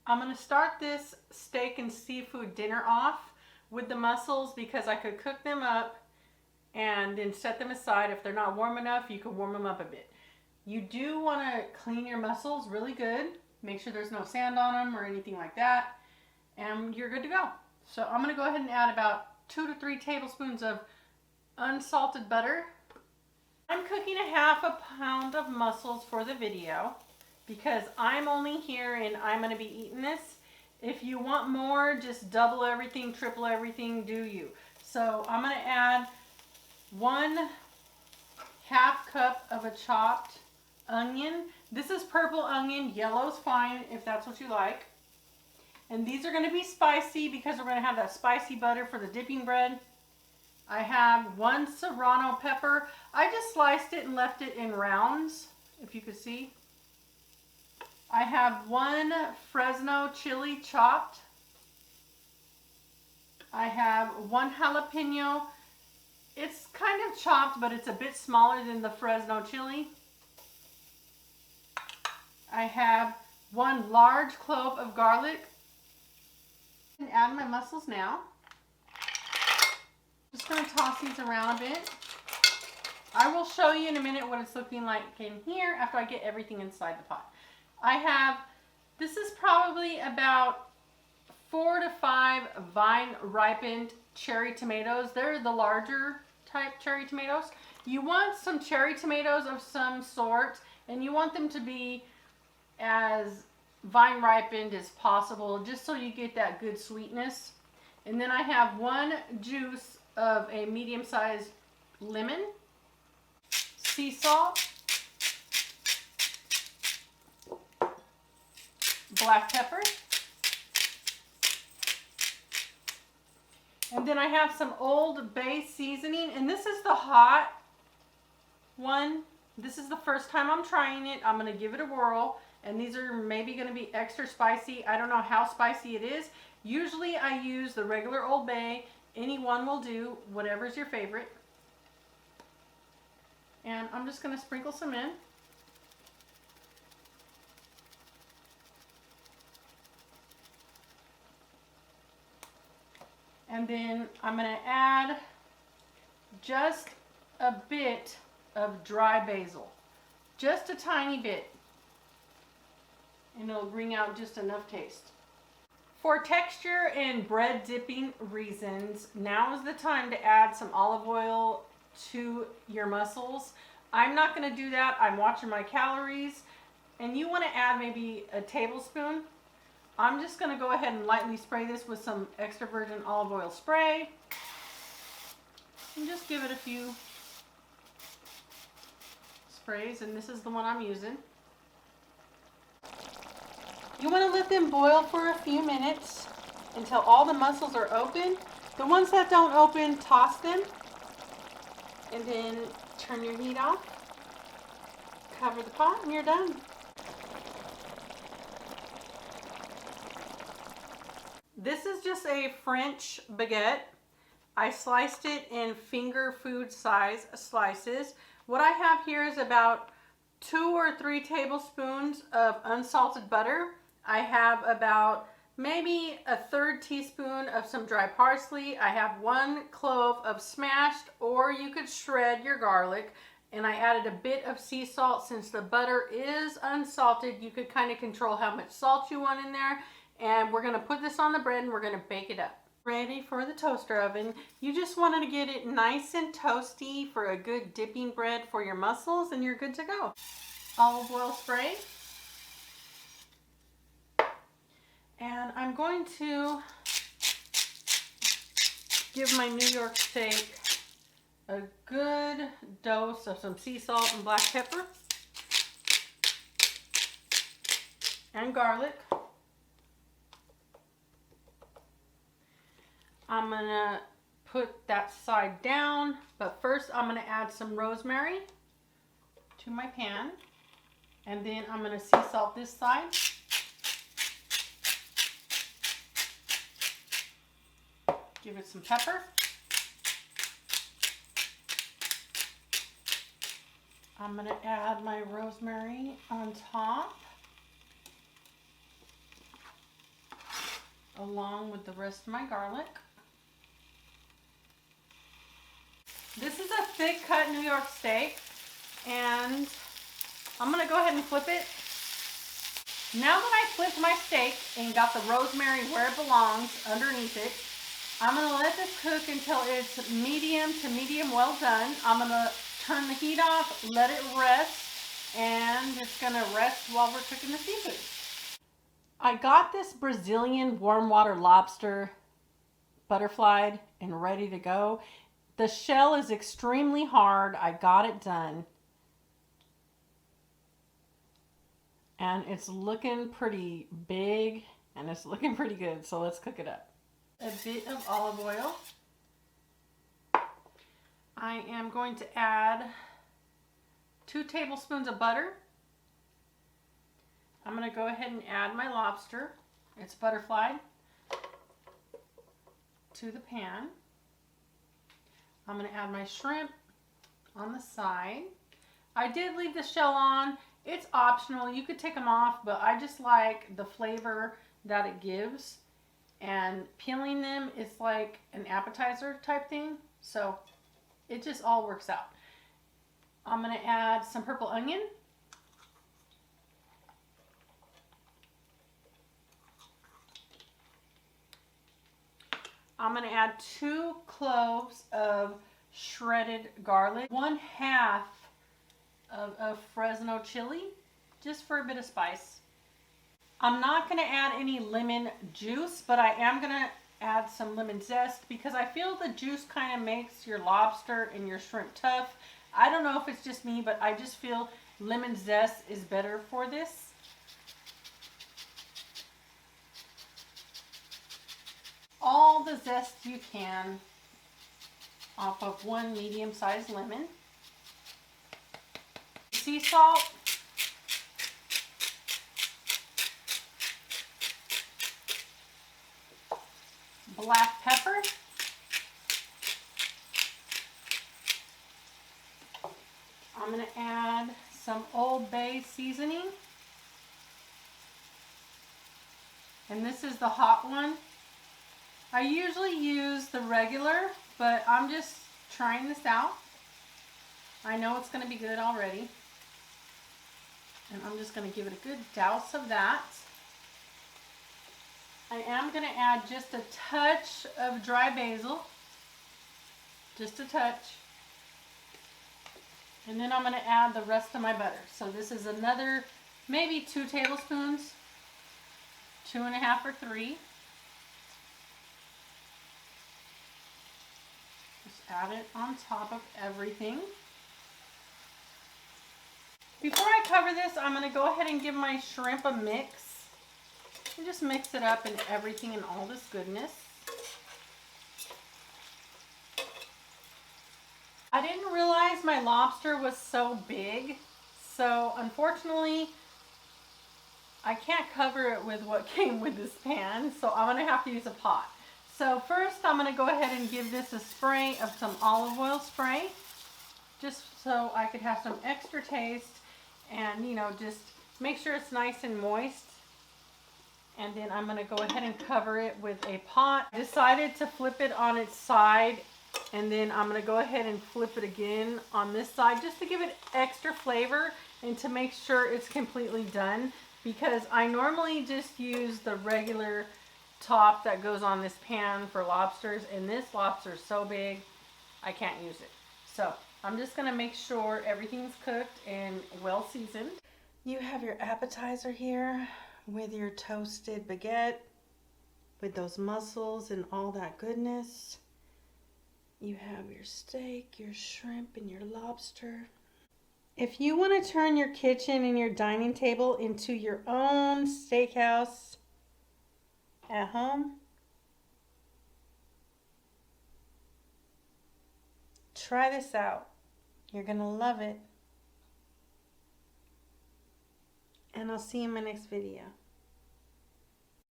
I'm going to start this steak and seafood dinner off with the mussels because I could cook them up and then set them aside. If they're not warm enough, you can warm them up a bit. You do want to clean your mussels really good. Make sure there's no sand on them or anything like that, and you're good to go. So I'm going to go ahead and add about 2 to 3 tablespoons of unsalted butter. I'm cooking a half a pound of mussels for the video because I'm only here and I'm going to be eating this. If you want more, just double everything, triple everything, do you. So I'm going to add 1/2 cup of a chopped onion. This is purple onion. Yellow's fine if that's what you like. And these are going to be spicy because we're going to have that spicy butter for the dipping bread. I have 1 serrano pepper. I just sliced it and left it in rounds, if you could see. I have 1 Fresno chili chopped. I have 1 jalapeno. It's kind of chopped, but it's a bit smaller than the Fresno chili. I have 1 large clove of garlic. And add my mussels now. Just going to toss these around a bit. I will show you in a minute what it's looking like in here after I get everything inside the pot. This is probably about 4 to 5 vine ripened cherry tomatoes. They're the larger type cherry tomatoes. You want some cherry tomatoes of some sort, and you want them to be as vine ripened as possible, just so you get that good sweetness. And then I have 1 juice of a medium-sized lemon, sea salt, black pepper, and then I have some Old Bay seasoning, and this is the hot one. This is the first time I'm trying it. I'm going to give it a whirl, and these are maybe going to be extra spicy. I don't know how spicy it is. Usually I use the regular Old Bay. Any one will do, whatever's your favorite. And I'm just going to sprinkle some in. And then I'm going to add just a bit of dry basil. Just a tiny bit. And it'll bring out just enough taste. For texture and bread dipping reasons, now is the time to add some olive oil to your mussels. I'm not going to do that. I'm watching my calories. And you want to add maybe a tablespoon. I'm just going to go ahead and lightly spray this with some extra virgin olive oil spray. And just give it a few sprays, and this is the one I'm using. You want to let them boil for a few minutes until all the mussels are open. The ones that don't open, toss them, and then turn your heat off. Cover the pot, and you're done. This is just a French baguette. I sliced it in finger food size slices. What I have here is about 2 or 3 tablespoons of unsalted butter. I have about maybe a 1/3 teaspoon of some dry parsley. I have 1 clove of smashed, or you could shred your garlic. And I added a bit of sea salt. Since the butter is unsalted, you could kind of control how much salt you want in there. And we're going to put this on the bread and we're going to bake it up. Ready for the toaster oven. You just wanted to get it nice and toasty for a good dipping bread for your mussels, and you're good to go. Olive oil spray. And I'm going to give my New York steak a good dose of some sea salt and black pepper and garlic. I'm going to put that side down, but first I'm going to add some rosemary to my pan, and then I'm going to sea salt this side. Give it some pepper. I'm going to add my rosemary on top. along with the rest of my garlic. This is a thick cut New York steak, and I'm gonna go ahead and flip it. Now that I flipped my steak and got the rosemary where it belongs underneath it, I'm gonna let this cook until it's medium to medium well done. I'm gonna turn the heat off, let it rest, and it's gonna rest while we're cooking the seafood. I got this Brazilian warm water lobster butterflied and ready to go. The shell is extremely hard. I got it done. And it's looking pretty big and it's looking pretty good. So let's cook it up. A bit of olive oil. I am going to add 2 tablespoons of butter. I'm going to go ahead and add my lobster. It's butterflied to the pan. I'm going to add my shrimp on the side. I did leave the shell on. It's optional. You could take them off, but I just like the flavor that it gives. And peeling them is like an appetizer type thing. So it just all works out. I'm going to add some purple onion. I'm going to add 2 cloves of shredded garlic, 1/2 of Fresno chili, just for a bit of spice. I'm not going to add any lemon juice, but I am going to add some lemon zest because I feel the juice kind of makes your lobster and your shrimp tough. I don't know if it's just me, but I just feel lemon zest is better for this. All the zest you can off of 1 medium-sized lemon. Sea salt. Black pepper. I'm going to add some Old Bay seasoning. And this is the hot one. I usually use the regular, but I'm just trying this out. I know it's going to be good already. And I'm just going to give it a good douse of that. I am going to add just a touch of dry basil. Just a touch. And then I'm going to add the rest of my butter. So this is another maybe 2 tablespoons, 2.5 or 3. Add it on top of everything. Before I cover this, I'm going to go ahead and give my shrimp a mix. And just mix it up in everything and all this goodness. I didn't realize my lobster was so big. So unfortunately, I can't cover it with what came with this pan. So I'm going to have to use a pot. So first I'm going to go ahead and give this a spray of some olive oil spray, just so I could have some extra taste and, you know, just make sure it's nice and moist. And then I'm going to go ahead and cover it with a pot. I decided to flip it on its side, and then I'm going to go ahead and flip it again on this side just to give it extra flavor and to make sure it's completely done, because I normally just use the regular top that goes on this pan for lobsters, and this lobster is so big I can't use it. So I'm just going to make sure everything's cooked and well seasoned. You have your appetizer here with your toasted baguette with those mussels and all that goodness. You have your steak, your shrimp, and your lobster. If you want to turn your kitchen and your dining table into your own steakhouse at home, try this out. You're going to love it. And I'll see you in my next video.